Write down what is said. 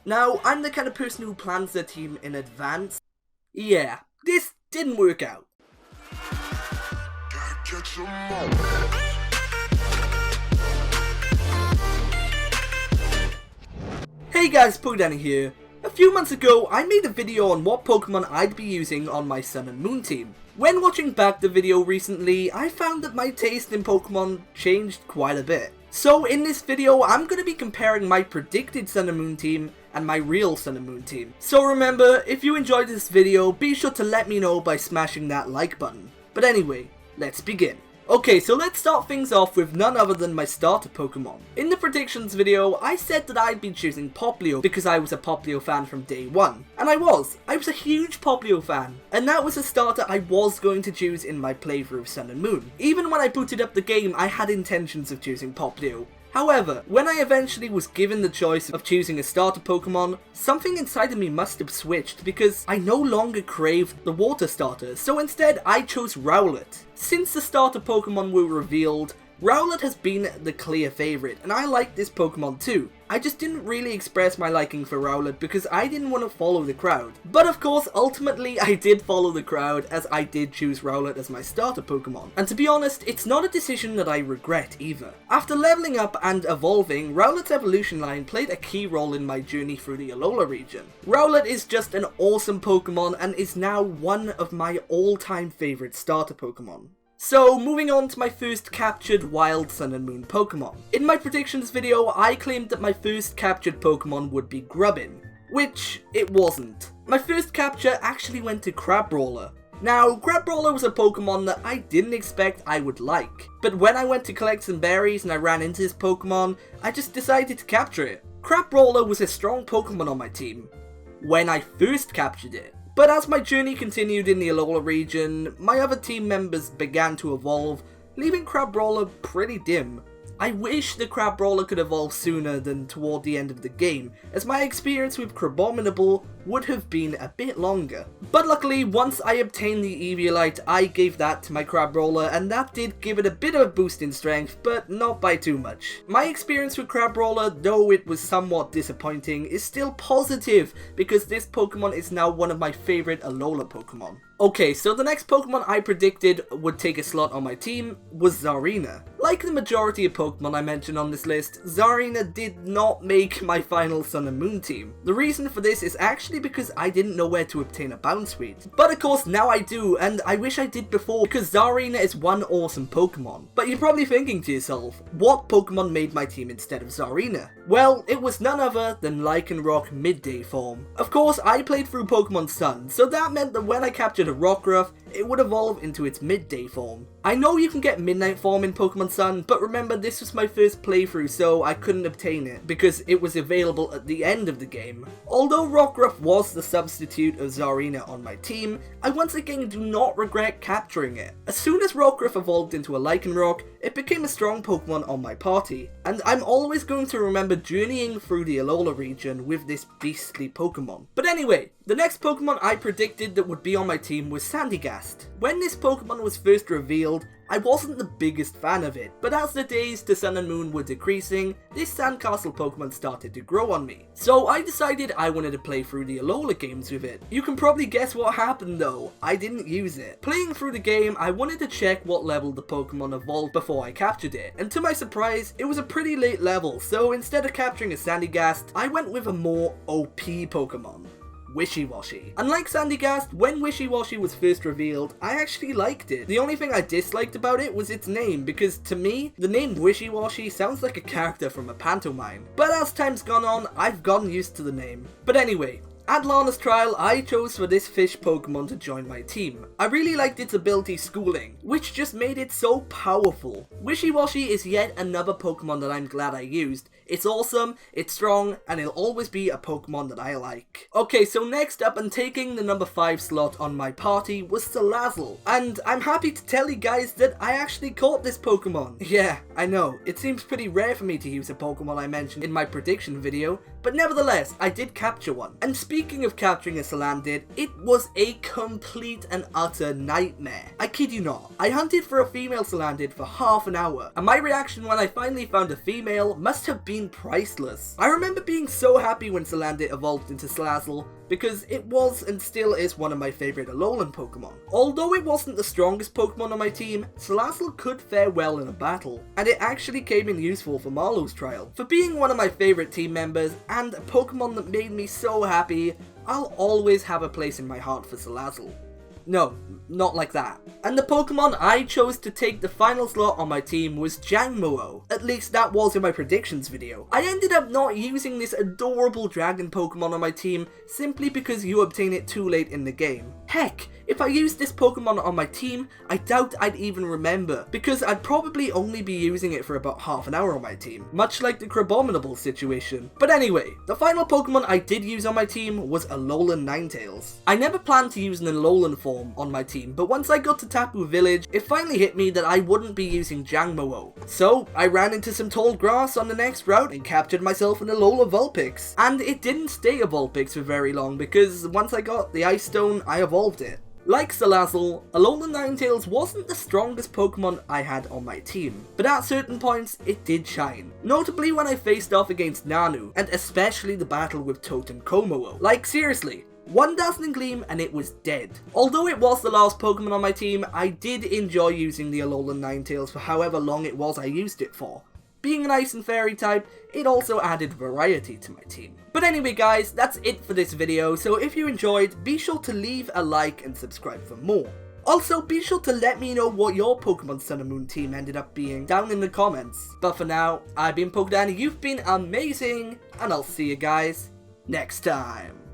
Now, I'm the kind of person who plans their team in advance. Yeah, this didn't work out. Hey guys, PokéDan here. A few months ago, I made a video on what Pokemon I'd be using on my Sun and Moon team. When watching back the video recently, I found that my taste in Pokemon changed quite a bit. So in this video, I'm going to be comparing my predicted Sun and Moon team and my real Sun and Moon team. So remember, if you enjoyed this video, be sure to let me know by smashing that like button. But anyway, let's begin. Okay, so let's start things off with none other than my starter Pokemon. In the predictions video, I said that I'd be choosing Popplio because I was a Popplio fan from day one. And I was a huge Popplio fan. And that was a starter I was going to choose in my playthrough of Sun and Moon. Even when I booted up the game, I had intentions of choosing Popplio. However, when I eventually was given the choice of choosing a starter Pokemon, something inside of me must have switched because I no longer craved the water starter, so instead I chose Rowlet. Since the starter Pokemon were revealed, Rowlet has been the clear favourite, and I like this Pokemon too. I just didn't really express my liking for Rowlet because I didn't want to follow the crowd. But of course, ultimately I did follow the crowd as I did choose Rowlet as my starter Pokemon. And to be honest, it's not a decision that I regret either. After leveling up and evolving, Rowlet's evolution line played a key role in my journey through the Alola region. Rowlet is just an awesome Pokemon and is now one of my all-time favourite starter Pokemon. So, moving on to my first captured wild Sun and Moon Pokemon. In my predictions video, I claimed that my first captured Pokemon would be Grubbin, which it wasn't. My first capture actually went to Crabrawler. Now, Crabrawler was a Pokemon that I didn't expect I would like, but when I went to collect some berries and I ran into this Pokemon, I just decided to capture it. Crabrawler was a strong Pokemon on my team when I first captured it. But as my journey continued in the Alola region, my other team members began to evolve, leaving Crabrawler pretty dim. I wish the Crabrawler could evolve sooner than toward the end of the game, as my experience with Crabominable would have been a bit longer. But luckily, once I obtained the Eviolite, I gave that to my Crabrawler, and that did give it a bit of a boost in strength, but not by too much. My experience with Crabrawler, though it was somewhat disappointing, is still positive, because this Pokemon is now one of my favourite Alola Pokemon. Okay, so the next Pokemon I predicted would take a slot on my team was Czarina. Like the majority of Pokemon I mentioned on this list, Czarina did not make my final Sun and Moon team. The reason for this is actually because I didn't know where to obtain a bounce rate. But of course now I do, and I wish I did before because Czarina is one awesome Pokemon. But you're probably thinking to yourself, what Pokemon made my team instead of Czarina? Well, it was none other than Lycanroc midday form. Of course, I played through Pokemon Sun, so that meant that when I captured a Rockruff, it would evolve into its midday form. I know you can get midnight form in Pokemon Sun, but remember this was my first playthrough, so I couldn't obtain it because it was available at the end of the game. Although Rockruff was the substitute of Czarina on my team, I once again do not regret capturing it. As soon as Rockruff evolved into a Lycanroc, it became a strong Pokemon on my party, and I'm always going to remember journeying through the Alola region with this beastly Pokemon. But anyway, the next Pokemon I predicted that would be on my team was Sandygast. When this Pokemon was first revealed, I wasn't the biggest fan of it, but as the days to Sun and Moon were decreasing, this Sandcastle Pokemon started to grow on me. So I decided I wanted to play through the Alola games with it. You can probably guess what happened though, I didn't use it. Playing through the game, I wanted to check what level the Pokemon evolved before I captured it, and to my surprise, it was a pretty late level, so instead of capturing a Sandygast, I went with a more OP Pokemon. Wishy-Washy. Unlike Sandygast, when Wishy-Washy was first revealed, I actually liked it. The only thing I disliked about it was its name, because to me, the name Wishy-Washy sounds like a character from a pantomime. But as time's gone on, I've gotten used to the name. But anyway, at Lana's trial, I chose for this fish Pokemon to join my team. I really liked its ability Schooling, which just made it so powerful. Wishy-Washy is yet another Pokemon that I'm glad I used. It's awesome, it's strong, and it'll always be a Pokemon that I like. Okay, so next up and taking the number 5 slot on my party was Salazzle. And I'm happy to tell you guys that I actually caught this Pokemon. Yeah, I know, it seems pretty rare for me to use a Pokemon I mentioned in my prediction video, but nevertheless, I did capture one. And speaking of capturing a Salandit, it was a complete and utter nightmare. I kid you not. I hunted for a female Salandit for half an hour, and my reaction when I finally found a female must have been been priceless. I remember being so happy when Salandit evolved into Salazzle, because it was and still is one of my favourite Alolan Pokemon. Although it wasn't the strongest Pokemon on my team, Salazzle could fare well in a battle, and it actually came in useful for Marlowe's trial. For being one of my favourite team members, and a Pokemon that made me so happy, I'll always have a place in my heart for Salazzle. No, not like that. And the Pokemon I chose to take the final slot on my team was Janlo. At least that was in my predictions video. I ended up not using this adorable dragon Pokemon on my team simply because you obtain it too late in the game. Heck, if I used this Pokemon on my team, I doubt I'd even remember, because I'd probably only be using it for about half an hour on my team, much like the Crabominable situation. But anyway, the final Pokemon I did use on my team was Alolan Ninetails. I never planned to use an Alolan form on my team, but once I got to Tapu Village, it finally hit me that I wouldn't be using Janlo. So I ran into some tall grass on the next route and captured myself an Alola Vulpix. And it didn't stay a Vulpix for very long, because once I got the Ice Stone, I evolved it. Like Salazzle, Alolan Ninetails wasn't the strongest Pokemon I had on my team, but at certain points it did shine. Notably when I faced off against Nanu, and especially the battle with Totem Komodo. Like seriously, one Dazzling Gleam and it was dead. Although it was the last Pokemon on my team, I did enjoy using the Alolan Ninetails for however long it was I used it for. Being an Ice and Fairy type, it also added variety to my team. But anyway guys, that's it for this video, so if you enjoyed, be sure to leave a like and subscribe for more. Also, be sure to let me know what your Pokemon Sun and Moon team ended up being down in the comments. But for now, I've been PokéDan, you've been amazing, and I'll see you guys next time.